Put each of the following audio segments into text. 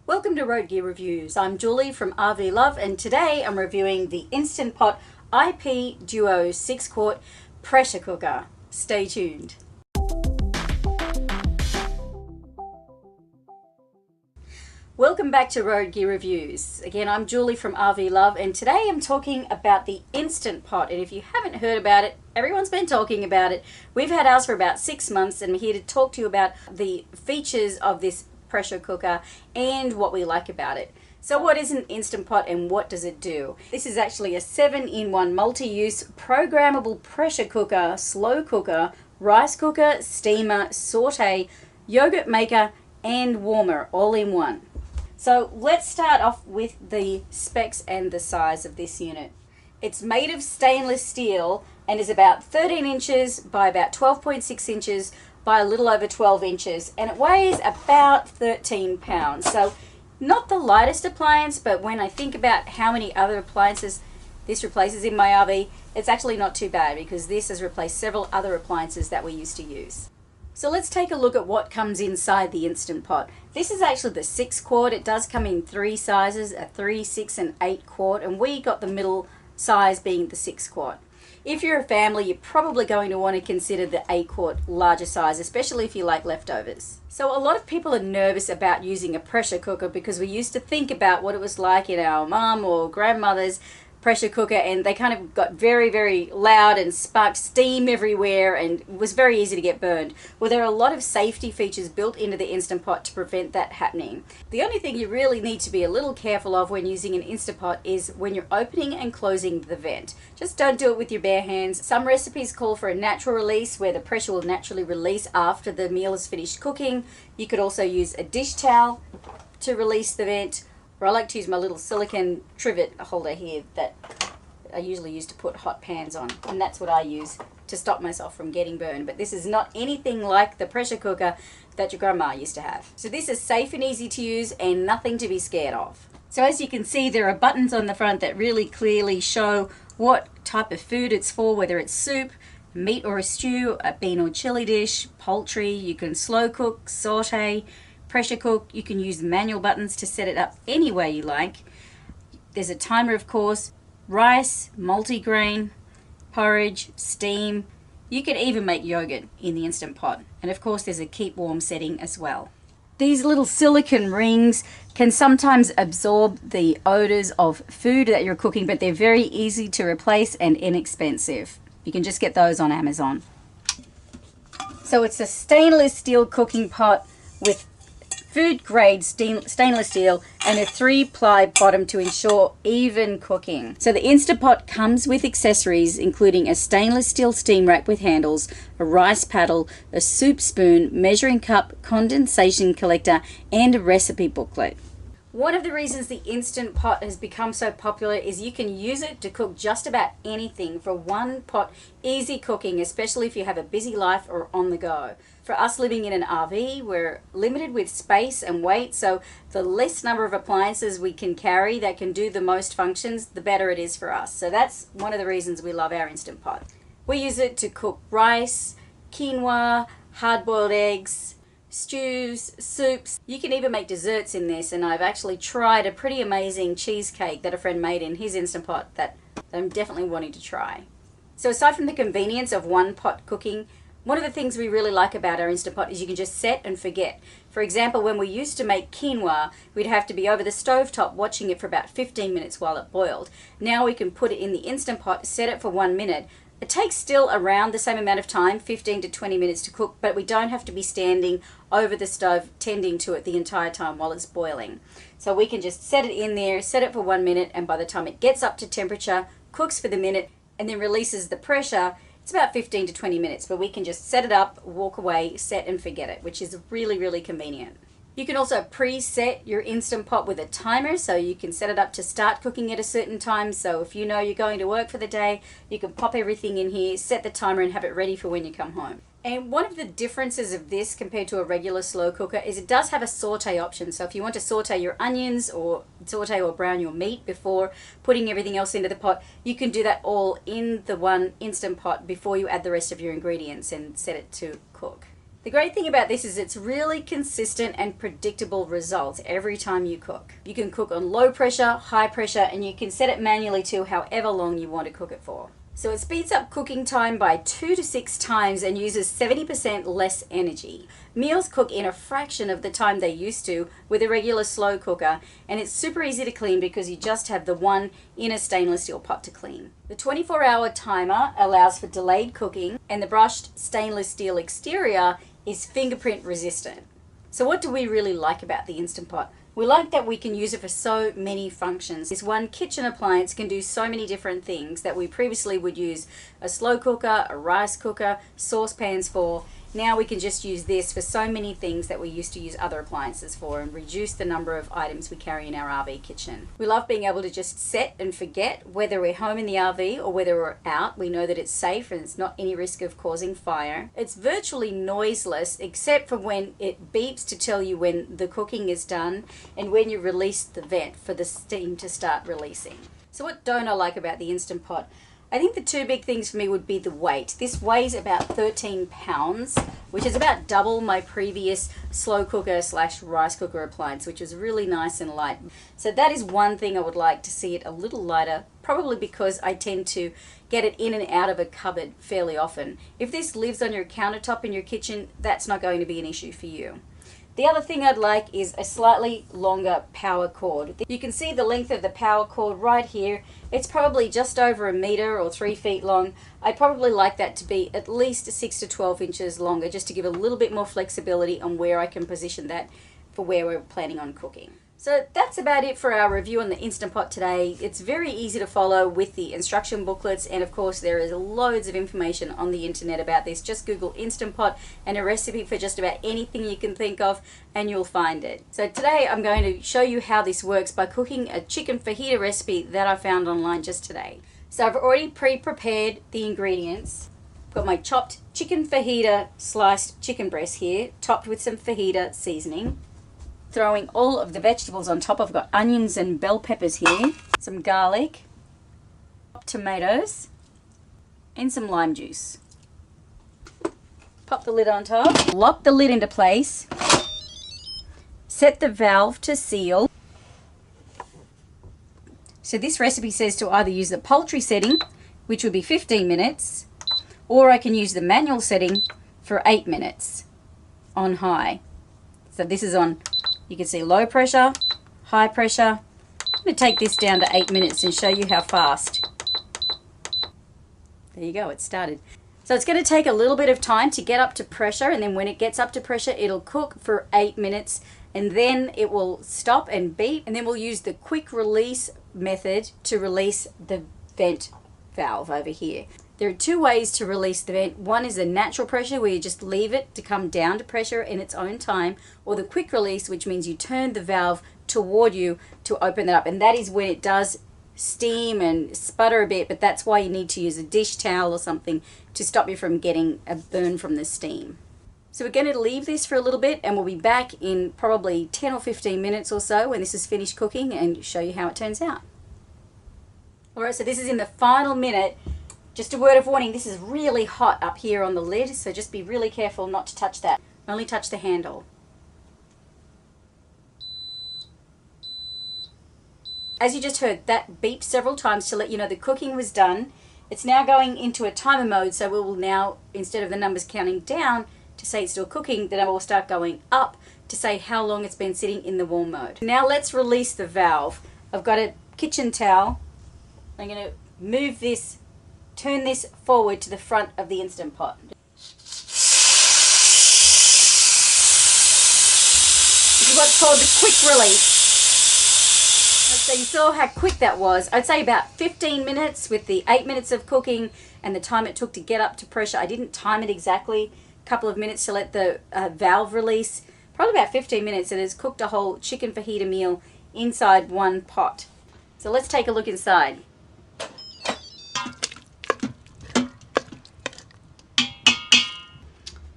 Welcome to Road Gear Reviews. I'm Julie from RV Love, and today I'm reviewing the Instant Pot IP Duo 6-quart pressure cooker. Stay tuned. Welcome back to Road Gear Reviews. Again, I'm Julie from RV Love, and today I'm talking about the Instant Pot. And if you haven't heard about it, everyone's been talking about it. We've had ours for about 6 months, and we're here to talk to you about the features of this pressure cooker and what we like about it. So what is an Instant Pot and what does it do? This is actually a 7-in-1 multi-use programmable pressure cooker, slow cooker, rice cooker, steamer, saute, yogurt maker and warmer all in one. So let's start off with the specs and the size of this unit. It's made of stainless steel and is about 13 inches by about 12.6 inches by a little over 12 inches, and it weighs about 13 pounds. So not the lightest appliance, but when I think about how many other appliances this replaces in my RV, it's actually not too bad because this has replaced several other appliances that we used to use. So let's take a look at what comes inside the Instant Pot. This is actually the 6-quart. It does come in 3 sizes, a 3, 6 and 8 quart, and we got the middle size being the 6-quart. If you're a family, you're probably going to want to consider the 8-quart larger size, especially if you like leftovers. So a lot of people are nervous about using a pressure cooker because we used to think about what it was like in our mum or grandmother's pressure cooker, and they kind of got very, very loud and sparked steam everywhere and it was very easy to get burned. Well, there are a lot of safety features built into the Instant Pot to prevent that happening. The only thing you really need to be a little careful of when using an Instant Pot is when you're opening and closing the vent. Just don't do it with your bare hands. Some recipes call for a natural release where the pressure will naturally release after the meal is finished cooking. You could also use a dish towel to release the vent. Or I like to use my little silicone trivet holder here that I usually use to put hot pans on, and that's what I use to stop myself from getting burned. But this is not anything like the pressure cooker that your grandma used to have. So this is safe and easy to use and nothing to be scared of. So as you can see, there are buttons on the front that really clearly show what type of food it's for, whether it's soup, meat or a stew, a bean or chili dish, poultry. You can slow cook, saute, pressure cook. You can use manual buttons to set it up any way you like. There's a timer, of course, rice, multigrain, porridge, steam. You can even make yogurt in the Instant Pot. And of course there's a keep warm setting as well. These little silicone rings can sometimes absorb the odors of food that you're cooking, but they're very easy to replace and inexpensive. You can just get those on Amazon. So it's a stainless steel cooking pot with food grade stainless steel and a 3-ply bottom to ensure even cooking. So the Instant Pot comes with accessories including a stainless steel steam rack with handles, a rice paddle, a soup spoon, measuring cup, condensation collector and a recipe booklet. One of the reasons the Instant Pot has become so popular is you can use it to cook just about anything for one pot, easy cooking, especially if you have a busy life or on the go. For us living in an RV, we're limited with space and weight, so the less number of appliances we can carry that can do the most functions, the better it is for us. So that's one of the reasons we love our Instant Pot. We use it to cook rice, quinoa, hard-boiled eggs, stews, soups. You can even make desserts in this, and I've actually tried a pretty amazing cheesecake that a friend made in his Instant Pot that I'm definitely wanting to try. So aside from the convenience of one pot cooking, one of the things we really like about our Instant Pot is you can just set and forget. For example, when we used to make quinoa, we'd have to be over the stovetop watching it for about 15 minutes while it boiled. Now we can put it in the Instant Pot, set it for 1 minute. It takes still around the same amount of time, 15 to 20 minutes to cook, but we don't have to be standing over the stove tending to it the entire time while it's boiling. So we can just set it in there, set it for 1 minute, and by the time it gets up to temperature, cooks for the minute, and then releases the pressure, it's about 15 to 20 minutes, but we can just set it up, walk away, set and forget it, which is really, really convenient. You can also preset your Instant Pot with a timer, so you can set it up to start cooking at a certain time. So if you know you're going to work for the day, you can pop everything in here, set the timer and have it ready for when you come home. And one of the differences of this compared to a regular slow cooker is it does have a saute option. So if you want to saute your onions or saute or brown your meat before putting everything else into the pot, you can do that all in the one Instant Pot before you add the rest of your ingredients and set it to cook. The great thing about this is it's really consistent and predictable results every time you cook. You can cook on low pressure, high pressure, and you can set it manually to however long you want to cook it for. So it speeds up cooking time by 2 to 6 times and uses 70% less energy. Meals cook in a fraction of the time they used to with a regular slow cooker, and it's super easy to clean because you just have the one inner stainless steel pot to clean. The 24-hour timer allows for delayed cooking, and the brushed stainless steel exterior is fingerprint resistant. So what do we really like about the Instant Pot? We like that we can use it for so many functions. This one kitchen appliance can do so many different things that we previously would use a slow cooker, a rice cooker, saucepans for. Now we can just use this for so many things that we used to use other appliances for and reduce the number of items we carry in our RV kitchen. We love being able to just set and forget whether we're home in the RV or whether we're out. We know that it's safe and it's not any risk of causing fire. It's virtually noiseless except for when it beeps to tell you when the cooking is done and when you release the vent for the steam to start releasing. So what don't I like about the Instant Pot? I think the two big things for me would be the weight. This weighs about 13 pounds, which is about double my previous slow cooker / rice cooker appliance, which was really nice and light. So that is one thing I would like to see it a little lighter, probably because I tend to get it in and out of a cupboard fairly often. If this lives on your countertop in your kitchen, that's not going to be an issue for you. The other thing I'd like is a slightly longer power cord. You can see the length of the power cord right here. It's probably just over 1 meter or 3 feet long. I'd probably like that to be at least 6 to 12 inches longer, just to give a little bit more flexibility on where I can position that for where we're planning on cooking. So that's about it for our review on the Instant Pot today. It's very easy to follow with the instruction booklets, and of course there is loads of information on the internet about this. Just Google Instant Pot and a recipe for just about anything you can think of and you'll find it. So today I'm going to show you how this works by cooking a chicken fajita recipe that I found online just today. So I've already pre-prepared the ingredients. I've got my chopped chicken fajita sliced chicken breast here, topped with some fajita seasoning. Throwing all of the vegetables on top. I've got onions and bell peppers here, some garlic, tomatoes, and some lime juice. Pop the lid on top, lock the lid into place, set the valve to seal. So this recipe says to either use the poultry setting, which would be 15 minutes, or I can use the manual setting for 8 minutes on high. So this is on, you can see low pressure, high pressure. I'm going to take this down to 8 minutes and show you how fast. There you go, it started. So it's going to take a little bit of time to get up to pressure, and then when it gets up to pressure it'll cook for 8 minutes and then it will stop and beep, and then we'll use the quick release method to release the vent valve over here. There are two ways to release the vent. One is the natural pressure, where you just leave it to come down to pressure in its own time, or the quick release, which means you turn the valve toward you to open it up, and that is when it does steam and sputter a bit, but that's why you need to use a dish towel or something to stop you from getting a burn from the steam. So we're going to leave this for a little bit, and we'll be back in probably 10 or 15 minutes or so when this is finished cooking and show you how it turns out. Alright, so this is in the final minute. Just a word of warning, this is really hot up here on the lid, so just be really careful not to touch that. Only touch the handle. As you just heard, that beeped several times to let you know the cooking was done. It's now going into a timer mode, so we will now, instead of the numbers counting down to say it's still cooking, the number will start going up to say how long it's been sitting in the warm mode. Now let's release the valve. I've got a kitchen towel. I'm going to move this, turn this forward to the front of the Instant Pot. This is what's called the quick release. So you saw how quick that was. I'd say about 15 minutes with the 8 minutes of cooking and the time it took to get up to pressure. I didn't time it exactly, a couple of minutes to let the valve release. Probably about 15 minutes, and it's cooked a whole chicken fajita meal inside one pot. So let's take a look inside.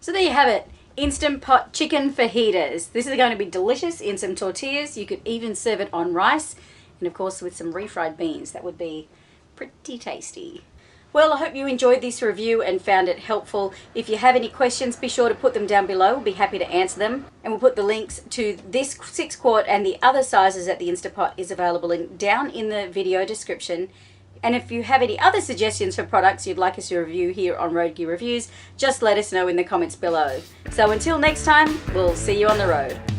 So there you have it, Instant Pot chicken fajitas. This is going to be delicious in some tortillas. You could even serve it on rice, and of course with some refried beans. That would be pretty tasty. Well, I hope you enjoyed this review and found it helpful. If you have any questions, be sure to put them down below. We'll be happy to answer them. And we'll put the links to this 6 quart and the other sizes that the Instant Pot is available down in the video description. And if you have any other suggestions for products you'd like us to review here on Road Gear Reviews, just let us know in the comments below. So until next time, we'll see you on the road.